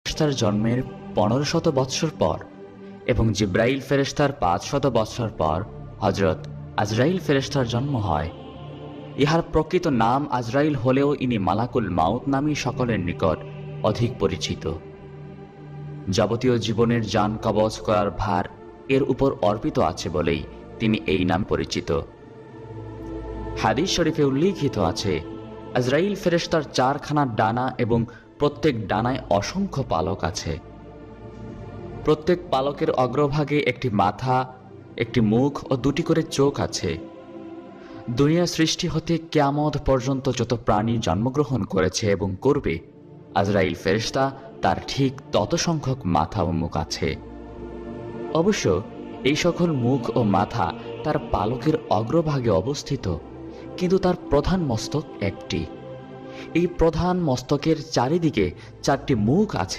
ফেরেশতার জন্মের 1500 বৎসর পর এবং জিব্রাইল ফেরেশতার 500 বৎসর পর হযরত আজরাইল ফেরেশতার জন্ম হয়। ইহার প্রকৃত নাম আজরাইল হলেও ইনি মালাকুল মাউত নামেই সকলের নিকট অধিক পরিচিত। যাবতীয় জীবনের জান কবজ করার ভার এর উপর অর্পিত আছে বলেই তিনি এই নাম পরিচিত। হাদিস শরীফে উল্লিখিত আছে, আজরাইল ফেরেশতার 4খানা ডানা এবং প্রত্যেক ডানায় অসংখ্য পালক আছে। প্রত্যেক পালকের অগ্রভাগে একটি মাথা, একটি মুখ ও 2টি করে চোখ আছে। দুনিয়া সৃষ্টি হতে কিয়ামত পর্যন্ত যত প্রাণী জন্মগ্রহণ করেছে এবং করবে, আজরাইল ফেরেশতা তার ঠিক তত সংখ্যক মাথা ও মুখ আছে। অবশ্য এই সকল মুখ ও মাথা তার পালকের অগ্রভাগে অবস্থিত, কিন্তু তার প্রধান মস্তক একটি। এই প্রধান মস্তকের চারিদিকে 4টি মুখ আছে